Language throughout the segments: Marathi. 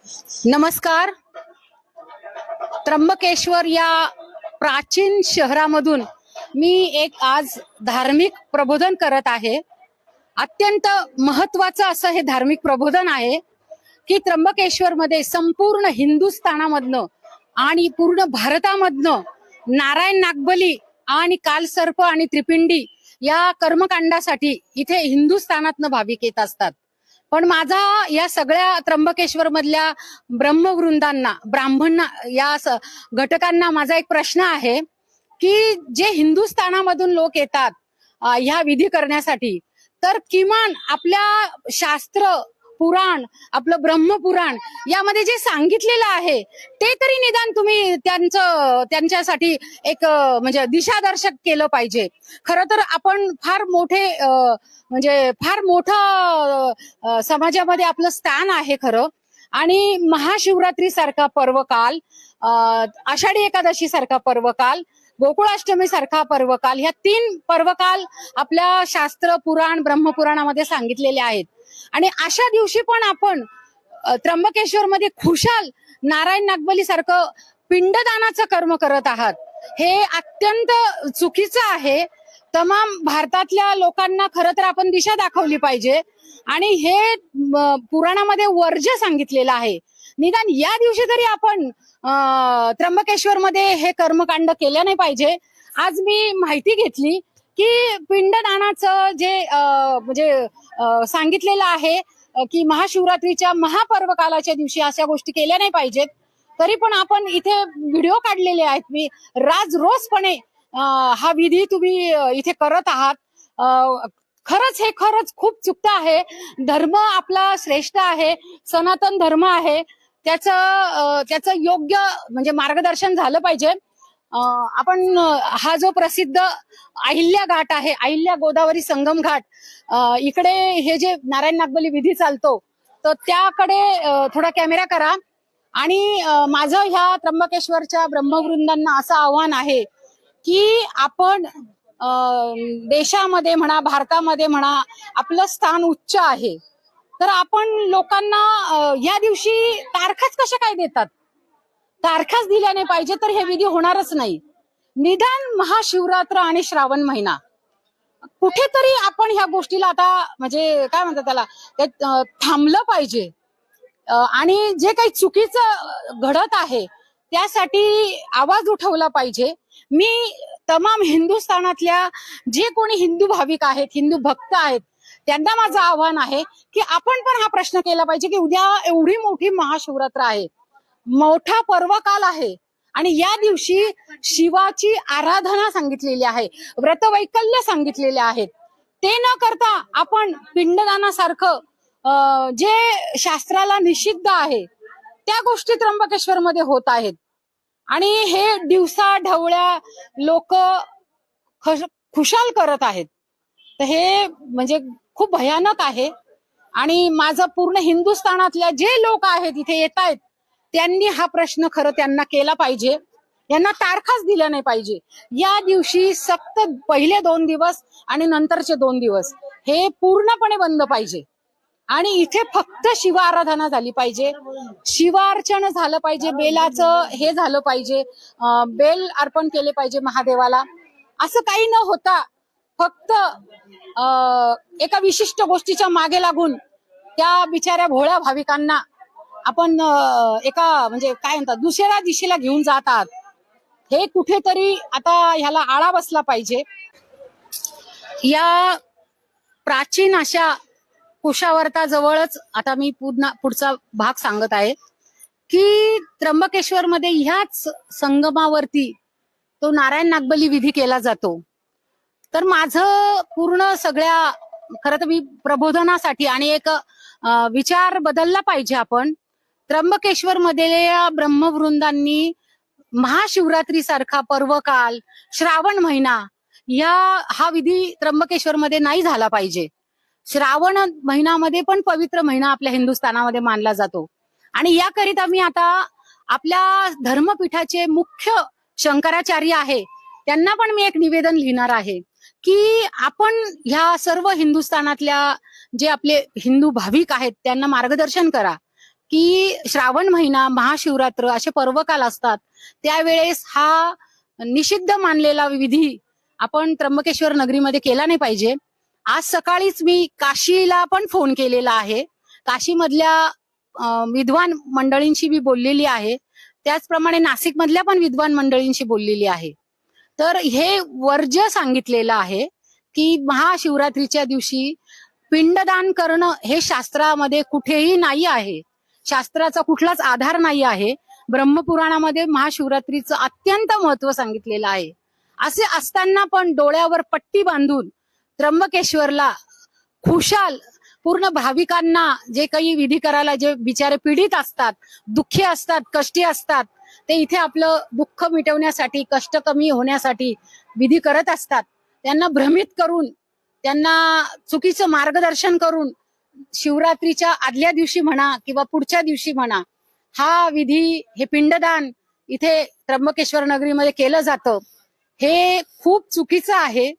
नमस्कार. त्र्यंबकेश्वर या प्राचीन शहरामधून मी एक आज धार्मिक प्रबोधन करत आहे. अत्यंत महत्वाचं असं हे धार्मिक प्रबोधन आहे की त्र्यंबकेश्वर मध्ये संपूर्ण हिंदुस्थानामधनं आणि पूर्ण भारतामधनं नारायण नागबली आणि कालसर्प आणि त्रिपिंडी या कर्मकांडासाठी इथे हिंदुस्थानातनं भाविक येत असतात. पण माझा या सगळ्या त्र्यंबकेश्वर मधल्या ब्रह्मवृंदांना ब्राह्मणांना या घटकांना माझा एक प्रश्न आहे की जे हिंदुस्थानामधून लोक येतात ह्या विधी करण्यासाठी, तर किमान आपल्या शास्त्र पुराण आपलं ब्रह्मपुराण यामध्ये जे सांगितलेलं आहे ते तरी निदान तुम्ही त्यांच्यासाठी एक म्हणजे दिशादर्शक केलं पाहिजे. खरं तर आपण फार मोठे म्हणजे फार मोठं समाजामध्ये आपलं स्थान आहे खरं. आणि महाशिवरात्री सारखा पर्वकाल, आषाढी एकादशी सारखा पर्वकाल, गोकुळाष्टमी सारखा पर्वकाल, ह्या 3 पर्वकाल आपल्या शास्त्र पुराण ब्रह्मपुराणामध्ये सांगितलेले आहेत. आणि अशा दिवशी पण आपण त्र्यंबकेश्वर मध्ये खुशाल नारायण नागबली सारखं पिंडदानाचं कर्म करत आहात. हे अत्यंत चुकीचं आहे. तमाम भारतातल्या लोकांना खरं तर आपण दिशा दाखवली पाहिजे आणि हे पुराणामध्ये वर्ज्य सांगितलेलं आहे. निदान या दिवशी तरी आपण त्र्यंबकेश्वर मध्ये हे कर्मकांड केलं नाही पाहिजे. आज मी माहिती घेतली की पिंडदानाचं जे म्हणजे सांगितलेलं आहे की महाशिवरात्रीच्या महापर्वकालाच्या दिवशी अशा गोष्टी केल्या नाही पाहिजेत. तरी पण आपण इथे व्हिडिओ काढलेले आहेत. मी राजरोसपणे हा विधी तुम्ही इथे करत आहात. खरंच खूप चुकतं आहे. धर्म आपला श्रेष्ठ आहे, सनातन धर्म आहे, त्याचं योग्य म्हणजे मार्गदर्शन झालं पाहिजे. आपण हा जो प्रसिद्ध अहिल्या घाट आहे, अहिल्या गोदावरी संगम घाट, इकडे हे जे नारायण नागबली विधी चालतो तर त्याकडे थोडा कॅमेरा करा. आणि माझं ह्या त्र्यंबकेश्वरच्या ब्रह्मवृंदांना असं आव्हान आहे की आपण देशामध्ये म्हणा भारतामध्ये म्हणा आपलं स्थान उच्च आहे, तर आपण लोकांना या दिवशी तारखाच कशा काय देतात? तारखाच दिल्या नाही पाहिजे तर हे विधी होणारच नाही. निदान महाशिवरात्र आणि श्रावण महिना कुठेतरी आपण ह्या गोष्टीला आता म्हणजे काय म्हणतात त्याला ते थांबलं पाहिजे. आणि जे काही चुकीचं घडत आहे त्यासाठी आवाज उठवला पाहिजे. मी तमाम हिंदुस्थानातल्या जे कोणी हिंदू भाविक आहेत, हिंदू भक्त आहेत, त्यांना माझं आव्हान आहे की आपण पण हा प्रश्न केला पाहिजे की उद्या एवढी मोठी महाशिवरात्र आहे, मोठा पर्वकाल आहे आणि या दिवशी शिवाची आराधना सांगितलेली आहे, व्रतवैकल्य सांगितलेले आहेत. ते न करता आपण पिंडदानासारखं जे शास्त्राला निषिद्ध आहे त्या गोष्टी त्र्यंबकेश्वर मध्ये होत आहेत. आणि हे दिवसा ढवळ्या लोक खुशाल करत आहेत. तर हे म्हणजे खूप भयानक आहे. आणि माझं पूर्ण हिंदुस्थानातल्या जे लोक आहेत इथे येत आहेत त्यांनी हा प्रश्न खरं त्यांना केला पाहिजे. यांना तारखाच दिल्या नाही पाहिजे. या दिवशी सक्त पहिले 2 दिवस आणि नंतरचे 2 दिवस हे पूर्णपणे बंद पाहिजे. आणि इथे फक्त शिव आराधना झाली पाहिजे, शिवार्चन झालं पाहिजे, बेलाचं हे झालं पाहिजे, बेल अर्पण केले पाहिजे महादेवाला. असं काही न होता फक्त एका विशिष्ट गोष्टीच्या मागे लागून त्या बिचाऱ्या भोळ्या भाविकांना आपण एका म्हणजे काय म्हणतात दुसऱ्या दिशेला घेऊन जात आहात. हे कुठेतरी आता ह्याला आळा बसला पाहिजे. या प्राचीन अशा कुशावर्ताजवळच आता मी पुढचा भाग सांगत आहे की त्र्यंबकेश्वर मध्ये ह्याच संगमावरती तो नारायण नागबली विधी केला जातो. तर माझं पूर्ण सगळ्या खरं तर मी प्रबोधनासाठी आणि एक विचार बदलला पाहिजे. आपण त्र्यंबकेश्वर मधल्या ब्रह्मवृंदांनी महाशिवरात्री सारखा पर्वकाल, श्रावण महिना हा विधी त्र्यंबकेश्वर मध्ये नाही झाला पाहिजे. श्रावण महिन्यामध्ये पण पवित्र महिना आपल्या हिंदुस्थानामध्ये मानला जातो. आणि याकरिता मी आता आपल्या धर्मपीठाचे मुख्य शंकराचार्य आहे त्यांना पण मी एक निवेदन लिहिणार आहे की आपण ह्या सर्व हिंदुस्थानातल्या जे आपले हिंदू भाविक आहेत त्यांना मार्गदर्शन करा की श्रावण महिना, महाशिवरात्र असे पर्वकाल असतात, त्यावेळेस हा निषिद्ध मानलेला विधी आपण त्र्यंबकेश्वर नगरीमध्ये केला नाही पाहिजे. आज सकाळीच मी काशीला पण फोन केलेला आहे. काशीमधल्या विद्वान मंडळींशी मी बोललेली आहे, त्याचप्रमाणे नाशिक मधल्या पण विद्वान मंडळींशी बोललेली आहे. तर हे वर्ज्य सांगितलेलं आहे की महाशिवरात्रीच्या दिवशी पिंडदान करणं हे शास्त्रामध्ये कुठेही नाही आहे. शास्त्राचा कुठलाच आधार नाही आहे. ब्रह्मपुराणामध्ये महाशिवरात्रीचं अत्यंत महत्व सांगितलेलं आहे. असे असताना पण डोळ्यावर पट्टी बांधून त्र्यंबकेश्वरला खुशाल पूर्ण भाविकांना जे काही विधी करायला जे बिचारे पीडित असतात, दुःखी असतात, कष्टी असतात, ते इथे आपलं दुःख मिटवण्यासाठी, कष्ट कमी होण्यासाठी विधी करत असतात. त्यांना भ्रमित करून, त्यांना चुकीचं मार्गदर्शन करून शिवरात्रीच्या आदल्या दिवशी म्हणा किंवा पुढच्या दिवशी म्हणा, हा विधी, हे पिंडदान इथे त्र्यंबकेश्वर नगरीमध्ये केलं जातं, हे खूप चुकीचं आहे.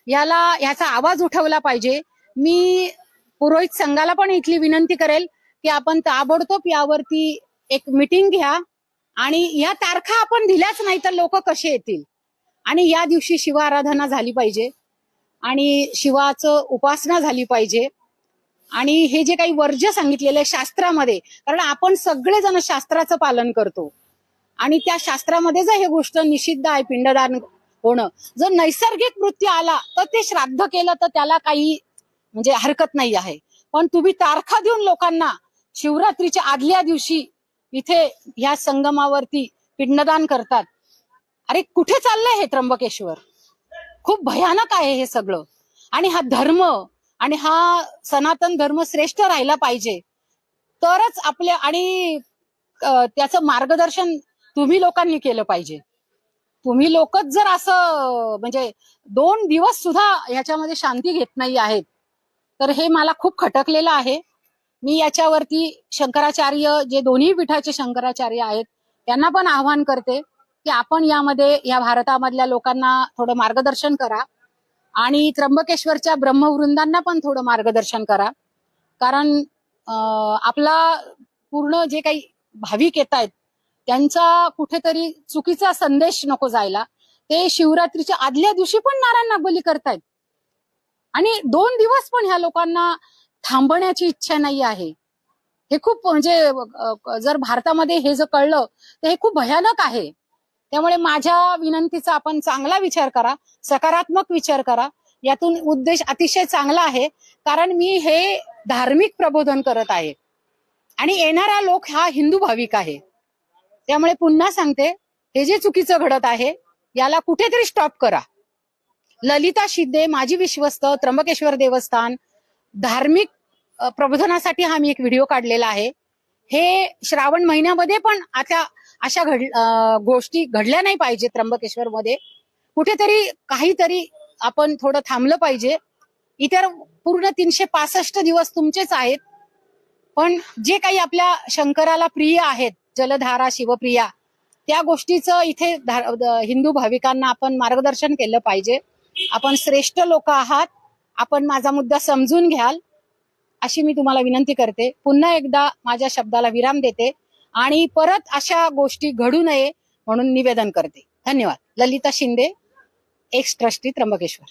ह्याचा आवाज उठवला पाहिजे. मी पुरोहित संघाला पण इथली विनंती करेल की आपण ताबडतोब यावरती एक मीटिंग घ्या आणि या तारखा आपण दिल्याच नाही तर लोक कसे येतील. आणि या दिवशी शिव आराधना झाली पाहिजे आणि शिवाचं उपासना झाली पाहिजे. आणि हे जे काही वर्ज्य सांगितलेलं आहे शास्त्रामध्ये, कारण आपण सगळेजण शास्त्राचं पालन करतो आणि त्या शास्त्रामध्ये जर हे गोष्ट निषिद्ध आहे पिंडदान होणं, जर नैसर्गिक मृत्यू आला तर ते श्राद्ध केलं तर त्याला काही म्हणजे हरकत नाही आहे. पण तुम्ही तारखा देऊन लोकांना शिवरात्रीच्या आदल्या दिवशी इथे ह्या संगमावरती पिंडदान करतात. अरे कुठे चाललंय हे त्र्यंबकेश्वर? खूप भयानक आहे हे सगळं. आणि हा धर्म आणि हा सनातन धर्म श्रेष्ठ राहिला पाहिजे तरच आपल्या, आणि त्याचं मार्गदर्शन तुम्ही लोकांनी केलं पाहिजे. तुम्ही लोकच जर असं म्हणजे 2 दिवस सुद्धा ह्याच्यामध्ये शांती घेत नाही आहेत, तर हे मला खूप खटकलेलं आहे. मी याच्यावरती शंकराचार्य, जे दोन्ही पीठाचे शंकराचार्य आहेत, त्यांना पण आवाहन करते की आपण यामध्ये, या भारतामधल्या लोकांना थोडं मार्गदर्शन करा आणि त्र्यंबकेश्वरच्या ब्रह्मवृंदांना पण थोडं मार्गदर्शन करा. कारण आपला पूर्ण जे काही भाविक येत आहेत त्यांचा कुठेतरी चुकीचा संदेश नको जायला. ते शिवरात्रीच्या आदल्या दिवशी पण नारायणना बली करतायत आणि 2 दिवस पण ह्या लोकांना थांबण्याची इच्छा नाही आहे. हे खूप म्हणजे जर भारतामध्ये हे जर कळलं तर हे खूप भयानक आहे. त्यामुळे माझ्या विनंतीचा आपण चांगला विचार करा, सकारात्मक विचार करा. यातून उद्देश अतिशय चांगला आहे, कारण मी हे धार्मिक प्रबोधन करत आहे आणि येणारा लोक हा हिंदू भाविक आहे. त्यामुळे पुन्हा सांगते, हे जे चुकीचं घडत आहे याला कुठेतरी स्टॉप करा. ललिता शिंदे, माझी विश्वस्त, त्र्यंबकेश्वर देवस्थान, धार्मिक प्रबोधनासाठी हा मी एक व्हिडिओ काढलेला आहे. हे श्रावण महिन्यामध्ये पण आता अशा गोष्टी घडल्या नाही पाहिजे. त्र्यंबकेश्वर मध्ये कुठेतरी काहीतरी आपण थोडं थांबलं पाहिजे. इतर पूर्ण 365 दिवस तुमचेच आहेत, पण जे काही आपल्या शंकराला प्रिय आहेत, जलधारा, शिवप्रिया, त्या गोष्टीचं इथे हिंदू भाविकांना आपण मार्गदर्शन केलं पाहिजे. आपण श्रेष्ठ लोक आहात, आपण माझा मुद्दा समजून घ्याल अशी मी तुम्हाला विनंती करते. पुन्हा एकदा माझ्या शब्दाला विराम देते आणि परत अशा गोष्टी घडू नये म्हणून निवेदन करते. धन्यवाद. Lalita Shinde, x trustee, Trimbakeshwar.